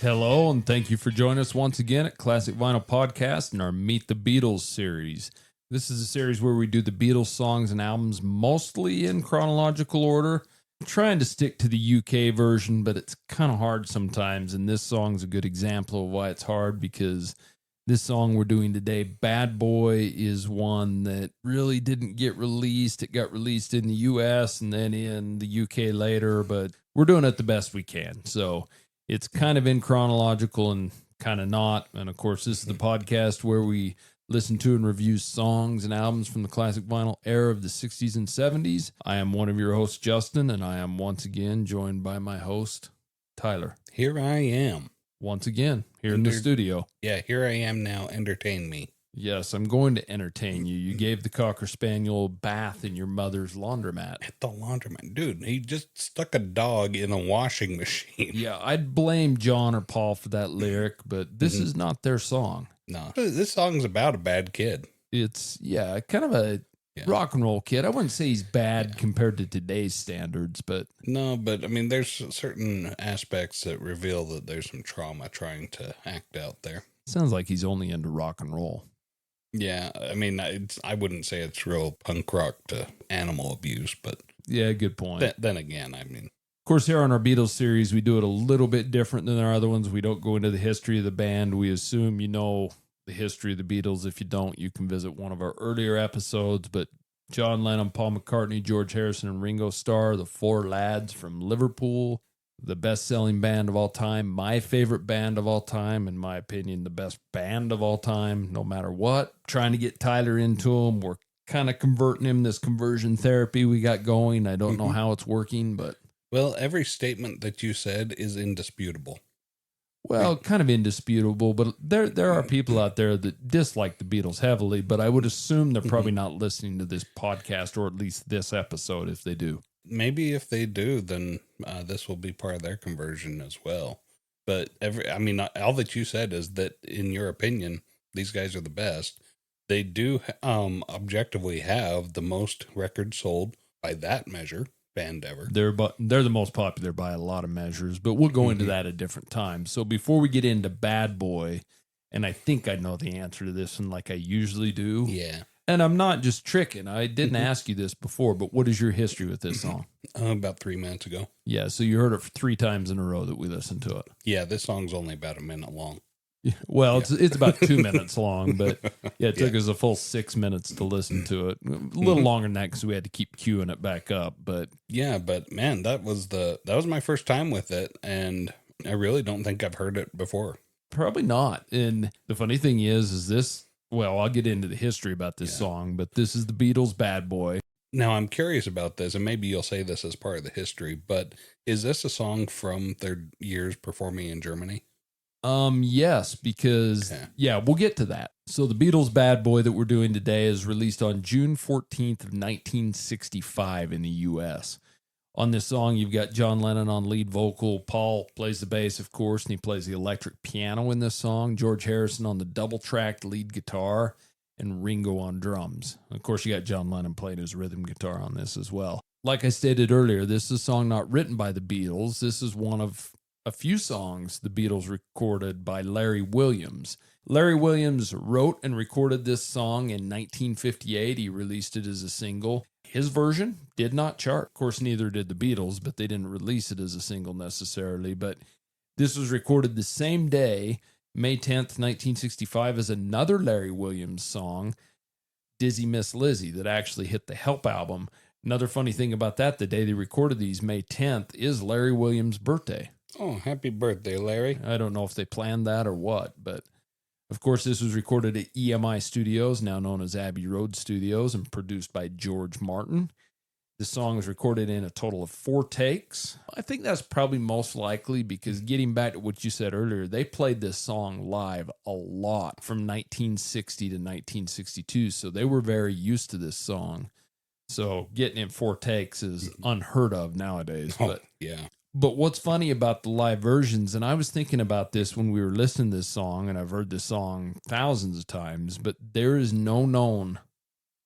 Hello, and thank you for joining us once again at Classic Vinyl Podcast in our Meet the Beatles series. This is a series where we do the Beatles songs and albums mostly in chronological order. I'm trying to stick to the UK version, but it's kind of hard sometimes, and this song's a good example of why it's hard, because this song we're doing today, Bad Boy, is one that really didn't get released. It got released in the US and then in the UK later, but we're doing it the best we can. So it's kind of in chronological and kind of not. And of course, this is the podcast where we listen to and review songs and albums from the classic vinyl era of the 60s and 70s. I am one of your hosts, Justin, and I am once again joined by my host, Tyler. Here I am. Once again, here in the studio. Yeah, here I am now. Entertain me. Yes, I'm going to entertain you. You gave the Cocker Spaniel a bath in your mother's laundromat. At the laundromat. Dude, he just stuck a dog in a washing machine. Yeah, I'd blame John or Paul for that lyric, but this is not their song. No, this song's about a bad kid. It's, kind of a rock and roll kid. I wouldn't say he's bad compared to today's standards, but... No, but I mean, there's certain aspects that reveal that there's some trauma trying to act out there. Sounds like he's only into rock and roll. Yeah, I mean, I wouldn't say it's real punk rock to animal abuse, but... Yeah, good point. Then again, I mean... Of course, here on our Beatles series, we do it a little bit different than our other ones. We don't go into the history of the band. We assume you know the history of the Beatles. If you don't, you can visit one of our earlier episodes. But John Lennon, Paul McCartney, George Harrison, and Ringo Starr, the four lads from Liverpool, the best-selling band of all time, my favorite band of all time, in my opinion, the best band of all time, no matter what. Trying to get Tyler into them. We're kind of converting him, this conversion therapy we got going. I don't know how it's working, but... Well, every statement that you said is indisputable. Well, kind of indisputable, but there are people out there that dislike the Beatles heavily, but I would assume they're probably not listening to this podcast, or at least this episode, if they do. Maybe if they do, then this will be part of their conversion as well. But all that you said is that, in your opinion, these guys are the best. They do objectively have the most records sold by that measure. Band ever. They're the most popular by a lot of measures, but we'll go into that at different times. So before we get into Bad Boy, and I think I know the answer to this one like I usually do. Yeah. And I'm not just tricking. I didn't ask you this before, but what is your history with this song? About 3 minutes ago. Yeah, so you heard it 3 times in a row that we listened to it. Yeah, this song's only about a minute long. Well, it's about 2 minutes long, but it took us a full 6 minutes to listen to it. A little longer than that because we had to keep queuing it back up. But yeah, but man, that was my first time with it, and I really don't think I've heard it before. Probably not. And the funny thing is this. Well, I'll get into the history about this song, but this is the Beatles' Bad Boy. Now, I'm curious about this, and maybe you'll say this as part of the history, but is this a song from their years performing in Germany? Yes, because, we'll get to that. So the Beatles' Bad Boy that we're doing today is released on June 14th of 1965 in the U.S. On this song, you've got John Lennon on lead vocal. Paul plays the bass, of course, and he plays the electric piano in this song. George Harrison on the double-tracked lead guitar, and Ringo on drums. Of course, you got John Lennon playing his rhythm guitar on this as well. Like I stated earlier, this is a song not written by the Beatles. This is one of a few songs the Beatles recorded by Larry Williams. Larry Williams wrote and recorded this song in 1958. He released it as a single. His version did not chart. Of course, neither did the Beatles, but they didn't release it as a single necessarily. But this was recorded the same day, May 10th, 1965, as another Larry Williams song, Dizzy Miss Lizzy, that actually hit the Help album. Another funny thing about that, the day they recorded these, May 10th, is Larry Williams' birthday. Oh, happy birthday, Larry. I don't know if they planned that or what, but of course this was recorded at EMI Studios, now known as Abbey Road Studios, and produced by George Martin. The song was recorded in a total of 4 takes. I think that's probably most likely because, getting back to what you said earlier, they played this song live a lot from 1960 to 1962, so they were very used to this song. So getting it 4 takes is unheard of nowadays. But what's funny about the live versions, and I was thinking about this when we were listening to this song, and I've heard this song thousands of times, but there is no known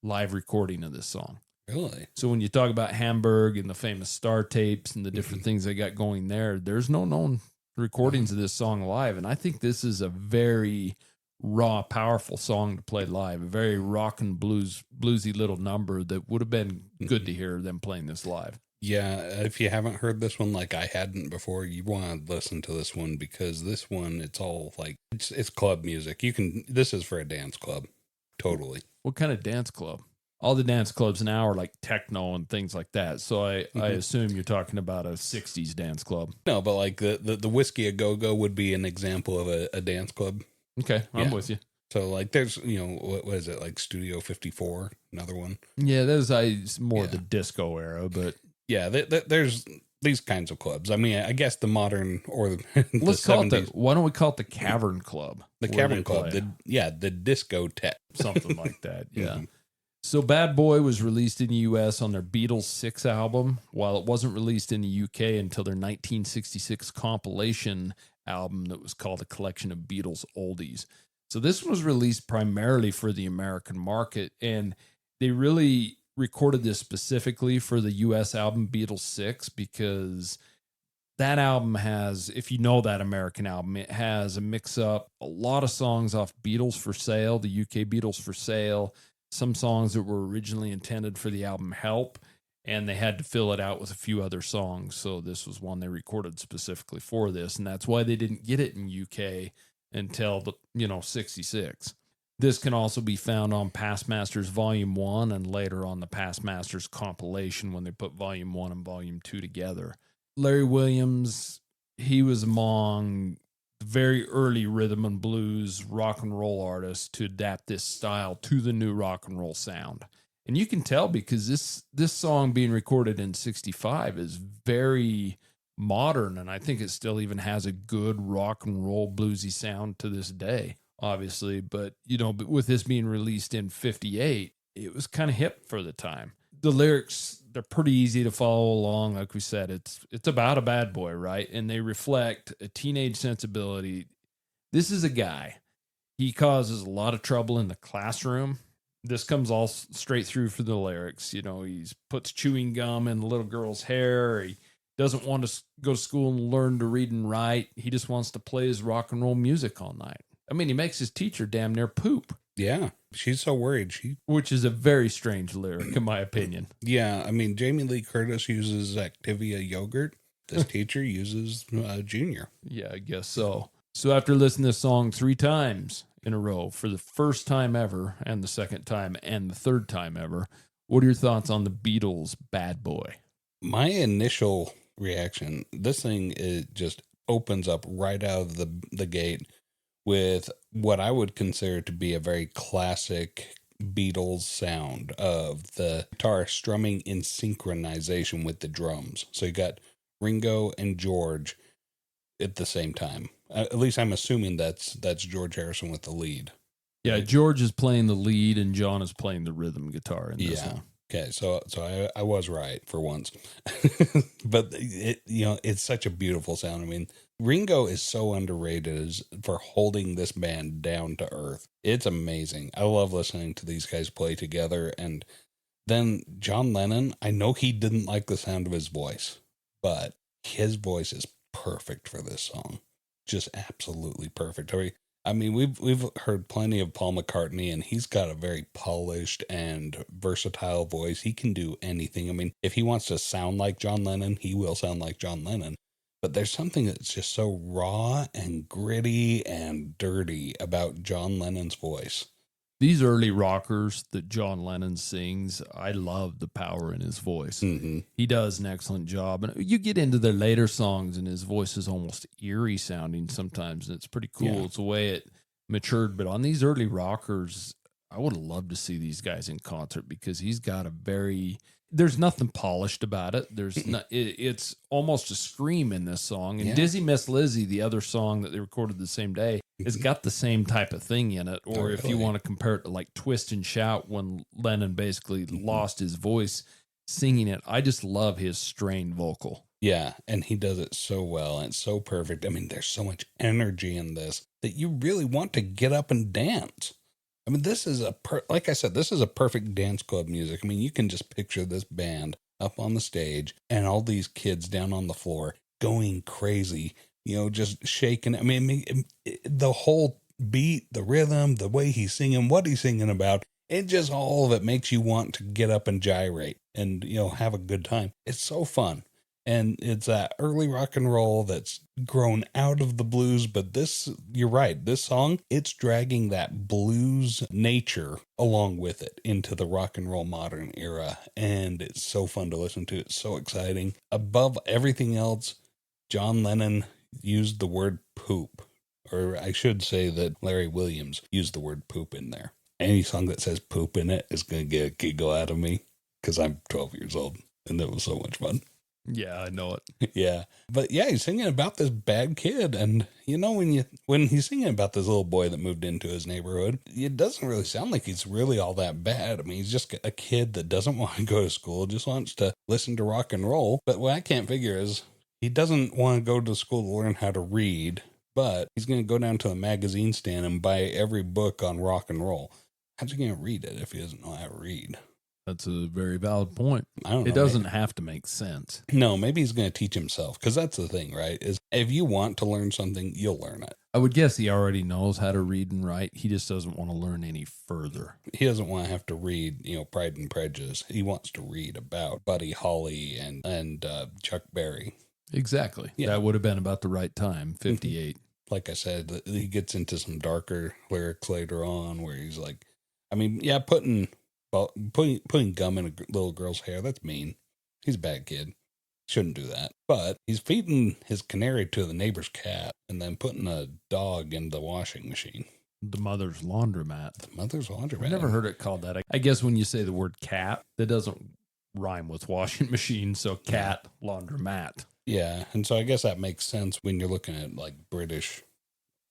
live recording of this song. Really? So when you talk about Hamburg and the famous Star tapes and the different things they got going there, there's no known recordings of this song live, and I think this is a very raw, powerful song to play live. A very rock and bluesy little number that would have been good to hear them playing this live. Yeah, if you haven't heard this one like I hadn't before, you want to listen to this one, because this one, it's all like it's club music. This is for a dance club. Totally. What kind of dance club? All the dance clubs now are like techno and things like that. So I assume you're talking about a 60s dance club. No, but like the Whiskey A Go-Go would be an example of a dance club. Okay, I'm with you. So like there's, what is it, like Studio 54, another one? Yeah, that's more the disco era, but... Yeah, there's these kinds of clubs. I mean, I guess the modern or the let's call 70s. Why don't we call it the Cavern Club? The Cavern Club. The discotheque. Something like that, yeah. Mm-hmm. So Bad Boy was released in the U.S. on their Beatles 6 album, while it wasn't released in the U.K. until their 1966 compilation album that was called A Collection of Beatles Oldies. So this was released primarily for the American market, and they really recorded this specifically for the U.S. album Beatles 6, because that album has, if you know that American album, it has a mix-up, a lot of songs off Beatles for Sale, the UK Beatles for Sale, some songs that were originally intended for the album Help, and they had to fill it out with a few other songs. So this was one they recorded specifically for this, and that's why they didn't get it in UK until the 66. This can also be found on Past Masters Volume 1 and later on the Past Masters compilation when they put Volume 1 and Volume 2 together. Larry Williams, he was among the very early rhythm and blues rock and roll artists to adapt this style to the new rock and roll sound. And you can tell because this song being recorded in 65 is very modern, and I think it still even has a good rock and roll bluesy sound to this day. Obviously, but with this being released in 58, it was kind of hip for the time. The lyrics, they're pretty easy to follow along. Like we said, it's about a bad boy, right? And they reflect a teenage sensibility. This is a guy. He causes a lot of trouble in the classroom. This comes all straight through for the lyrics. He puts chewing gum in the little girl's hair. He doesn't want to go to school and learn to read and write. He just wants to play his rock and roll music all night. I mean, he makes his teacher damn near poop. Yeah, she's so worried. Which is a very strange lyric, in my opinion. Yeah, I mean, Jamie Lee Curtis uses Activia yogurt. This teacher uses Junior. Yeah, I guess so. So after listening to this song 3 times in a row, for the first time ever, and the second time, and the third time ever, what are your thoughts on the Beatles' Bad Boy? My initial reaction, this thing, it just opens up right out of the gate with what I would consider to be a very classic Beatles sound of the guitar strumming in synchronization with the drums. So you got Ringo and George at the same time. At least I'm assuming that's George Harrison with the lead. Yeah, George is playing the lead and John is playing the rhythm guitar in this one. Okay, so I was right for once. But it's such a beautiful sound. I mean, Ringo is so underrated for holding this band down to earth. It's amazing. I love listening to these guys play together. And then John Lennon, I know he didn't like the sound of his voice, but his voice is perfect for this song. Just absolutely perfect. I mean, we've heard plenty of Paul McCartney, and he's got a very polished and versatile voice. He can do anything. I mean, if he wants to sound like John Lennon, he will sound like John Lennon. But there's something that's just so raw and gritty and dirty about John Lennon's voice. These early rockers that John Lennon sings, I love the power in his voice. Mm-hmm. He does an excellent job. And you get into their later songs and his voice is almost eerie sounding sometimes. And it's pretty cool. Yeah. It's the way it matured. But on these early rockers, I would love to see these guys in concert because he's got there's nothing polished about it. It's almost a scream in this song. And Dizzy Miss Lizzy, the other song that they recorded the same day, it's got the same type of thing in it. Or if you want to compare it to like Twist and Shout when Lennon basically lost his voice singing it, I just love his strained vocal. Yeah, and he does it so well, and it's so perfect. I mean, there's so much energy in this that you really want to get up and dance. I mean, this is like I said, this is a perfect dance club music. I mean, you can just picture this band up on the stage and all these kids down on the floor going crazy, just shaking. I mean, the whole beat, the rhythm, the way he's singing, what he's singing about, it just all of it makes you want to get up and gyrate and, have a good time. It's so fun. And it's that early rock and roll that's grown out of the blues. But you're right, this song, it's dragging that blues nature along with it into the rock and roll modern era. And it's so fun to listen to. It's so exciting. Above everything else, John Lennon used the word poop. Or I should say that Larry Williams used the word poop in there. Any song that says poop in it is going to get a giggle out of me because I'm 12 years old. And that was so much fun. Yeah, I know it. Yeah. But yeah, he's singing about this bad kid. And when he's singing about this little boy that moved into his neighborhood, it doesn't really sound like he's really all that bad. I mean, he's just a kid that doesn't want to go to school, just wants to listen to rock and roll. But what I can't figure is he doesn't want to go to school to learn how to read, but he's going to go down to a magazine stand and buy every book on rock and roll. How's he going to read it if he doesn't know how to read? That's a very valid point. I don't know. It doesn't have to make sense. No, maybe he's going to teach himself, because that's the thing, right? Is if you want to learn something, you'll learn it. I would guess he already knows how to read and write. He just doesn't want to learn any further. He doesn't want to have to read, Pride and Prejudice. He wants to read about Buddy Holly and Chuck Berry. Exactly. Yeah. That would have been about the right time, 58. Like I said, he gets into some darker lyrics later on where he's like, I mean, yeah, putting gum in a little girl's hair, that's mean. He's a bad kid. Shouldn't do that. But he's feeding his canary to the neighbor's cat and then putting a dog in the washing machine. The mother's laundromat. The mother's laundromat. I've never heard it called that. I guess when you say the word cat, that doesn't rhyme with washing machine, so cat, laundromat. Yeah, and so I guess that makes sense when you're looking at like British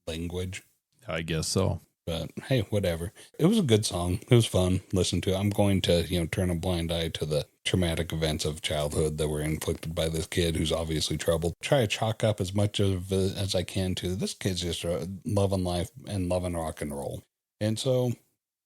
language. I guess so. But hey, whatever. It was a good song. It was fun. Listen to it. I'm going to, turn a blind eye to the traumatic events of childhood that were inflicted by this kid who's obviously troubled. Try to chalk up as much of as I can to this kid's just loving life and loving rock and roll. And so,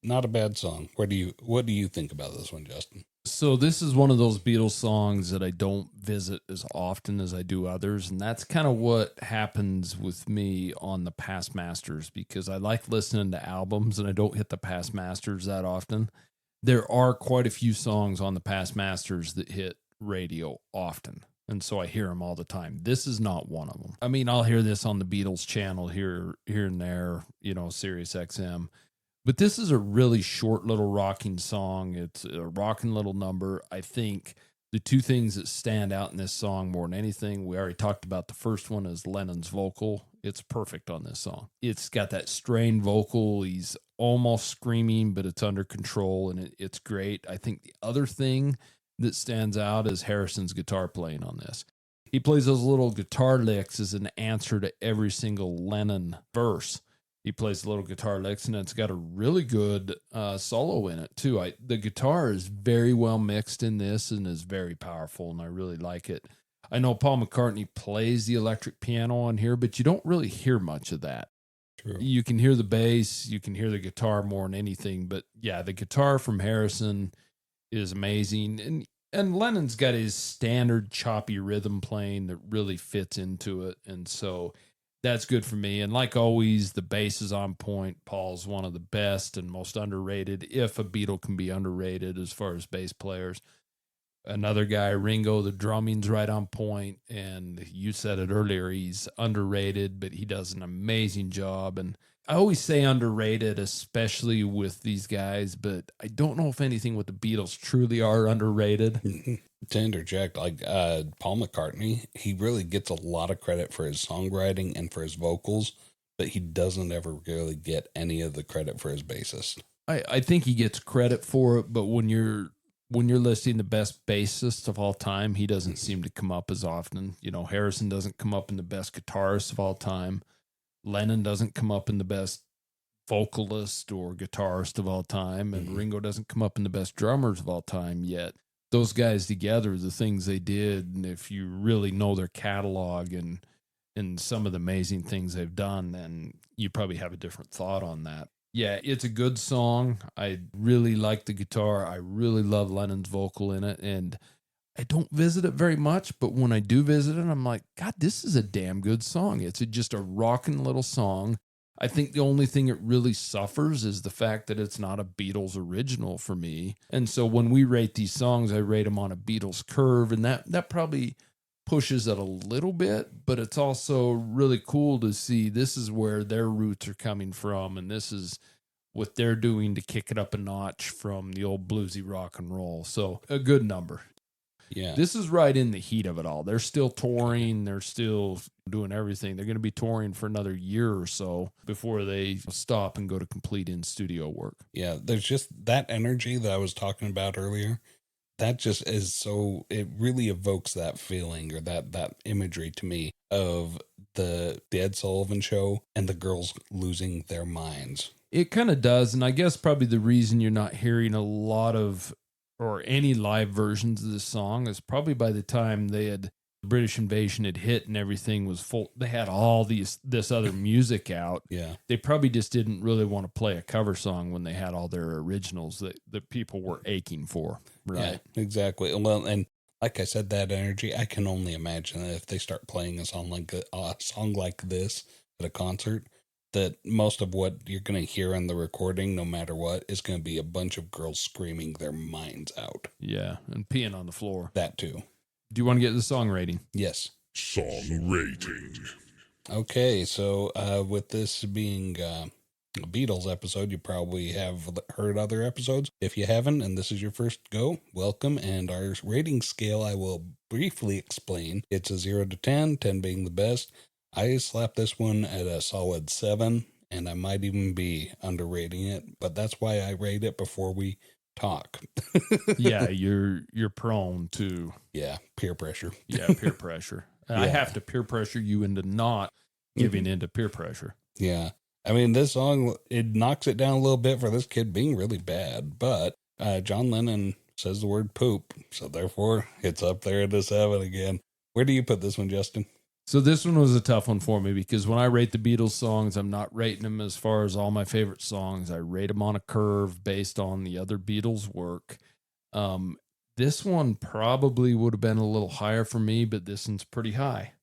not a bad song. What do you think about this one, Justin? So this is one of those Beatles songs that I don't visit as often as I do others, and that's kind of what happens with me on the Past Masters, because I like listening to albums and I don't hit the Past Masters that often. There are quite a few songs on the Past Masters that hit radio often, and so I hear them all the time. This is not one of them. I mean, I'll hear this on the Beatles channel here and there, Sirius XM. But this is a really short little rocking song. It's a rocking little number. I think the two things that stand out in this song more than anything, we already talked about the first one, is Lennon's vocal. It's perfect on this song. It's got that strained vocal. He's almost screaming, but it's under control, and it's great. I think the other thing that stands out is Harrison's guitar playing on this. He plays those little guitar licks as an answer to every single Lennon verse. He plays the little guitar licks, and it's got a really good solo in it, too. The guitar is very well mixed in this and is very powerful, and I really like it. I know Paul McCartney plays the electric piano on here, but you don't really hear much of that. True. You can hear the bass, you can hear the guitar more than anything, but yeah, the guitar from Harrison is amazing. And Lennon's got his standard choppy rhythm playing that really fits into it, and so that's good for me. And like always, the bass is on point. Paul's one of the best and most underrated, if a Beatle can be underrated as far as bass players. Another guy, Ringo, the drumming's right on point. And you said it earlier, he's underrated, but he does an amazing job. And I always say underrated, especially with these guys, but I don't know if anything with the Beatles truly are underrated. To interject, like Paul McCartney, he really gets a lot of credit for his songwriting and for his vocals, but he doesn't ever really get any of the credit for his bassist. I think he gets credit for it, but when you're listing the best bassist of all time, he doesn't seem to come up as often. Harrison doesn't come up in the best guitarist of all time. Lennon doesn't come up in the best vocalist or guitarist of all time, and Ringo doesn't come up in the best drummers of all time yet. Those guys together, the things they did, and if you really know their catalog and some of the amazing things they've done, then you probably have a different thought on that. Yeah, it's a good song. I really like the guitar. I really love Lennon's vocal in it, and I don't visit it very much, but when I do visit it, I'm like, God, this is a damn good song. It's just a rocking little song. I think the only thing it really suffers is the fact that it's not a Beatles original for me. And so when we rate these songs, I rate them on a Beatles curve, and that probably pushes it a little bit, but it's also really cool to see this is where their roots are coming from, and this is what they're doing to kick it up a notch from the old bluesy rock and roll. So a good number. Yeah. This is right in the heat of it all. They're still touring. They're still doing everything. They're going to be touring for another year or so before they stop and go to complete in-studio work. Yeah, there's just that energy that I was talking about earlier. That just is so, it really evokes that feeling or that imagery to me of the Ed Sullivan Show and the girls losing their minds. It kind of does. And I guess probably the reason you're not hearing a lot of or any live versions of this song is probably by the time the British invasion had hit and everything was full, they had all this other music out. Yeah. They probably just didn't really want to play a cover song when they had all their originals that people were aching for. Right. Yeah, exactly. Well, and like I said, that energy, I can only imagine that if they start playing a song like this at a concert, that most of what you're going to hear on the recording, no matter what, is going to be a bunch of girls screaming their minds out. Yeah, and peeing on the floor. That too. Do you want to get the song rating? Yes. Song rating. Okay, so with this being a Beatles episode, you probably have heard other episodes. If you haven't, and this is your first go, welcome. And our rating scale, I will briefly explain. It's a 0 to 10, 10 being the best. I slapped this one at a solid 7, and I might even be underrating it, but that's why I rate it before we talk. Yeah, you're prone to peer pressure. Peer pressure. I have to peer pressure you into not giving into peer pressure. Yeah. I mean, this song, it knocks it down a little bit for this kid being really bad, but John Lennon says the word poop, so therefore it's up there at a 7 again. Where do you put this one, Justin? So this one was a tough one for me because when I rate the Beatles songs, I'm not rating them as far as all my favorite songs. I rate them on a curve based on the other Beatles work. This one probably would have been a little higher for me, but this one's pretty high.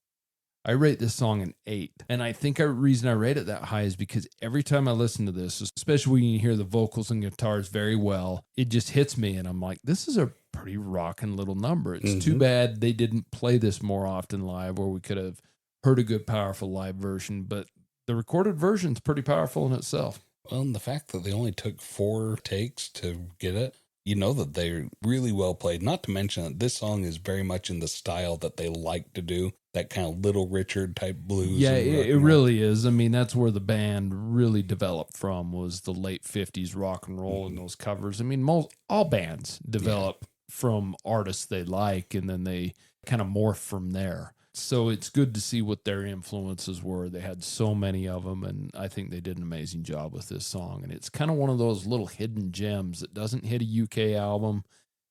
I rate this song an 8. And I think the reason I rate it that high is because every time I listen to this, especially when you hear the vocals and guitars very well, it just hits me. And I'm like, this is a pretty rocking little number. It's too bad they didn't play this more often live, where we could have heard a good, powerful live version. But the recorded version's pretty powerful in itself. Well, and the fact that they only took 4 takes to get it, you know that they're really well played. Not to mention that this song is very much in the style that they like to do, that kind of Little Richard type blues. Yeah, it really is. I mean, that's where the band really developed from, was the late 50s rock and roll and those covers. I mean, all bands develop from artists they like, and then they kind of morph from there. So it's good to see what their influences were. They had so many of them, and I think they did an amazing job with this song. And it's kind of one of those little hidden gems that doesn't hit a UK album.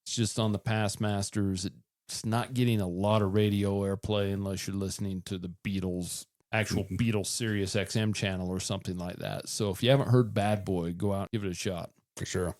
It's just on the Past Masters. It's not getting a lot of radio airplay unless you're listening to the Beatles, actual Beatles Sirius XM channel or something like that. So if you haven't heard Bad Boy, go out and give it a shot. For sure.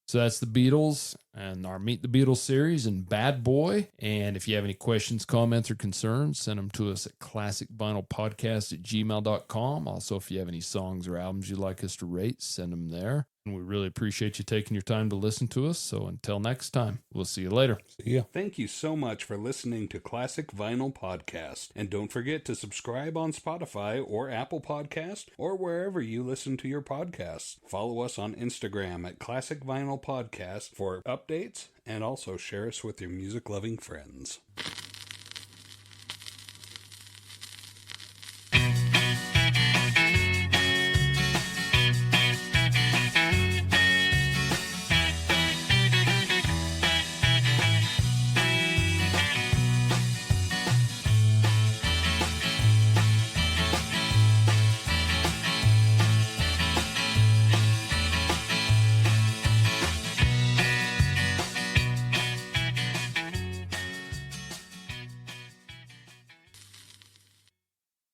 So that's the Beatles and our Meet the Beatles series and Bad Boy. And if you have any questions, comments, or concerns, send them to us at classicvinylpodcast@gmail.com. Also, if you have any songs or albums you'd like us to rate, send them there. And we really appreciate you taking your time to listen to us. So until next time, we'll see you later. See ya. Thank you so much for listening to Classic Vinyl Podcast. And don't forget to subscribe on Spotify or Apple Podcast or wherever you listen to your podcasts. Follow us on Instagram at Classic Vinyl Podcast for updates, and also share us with your music-loving friends.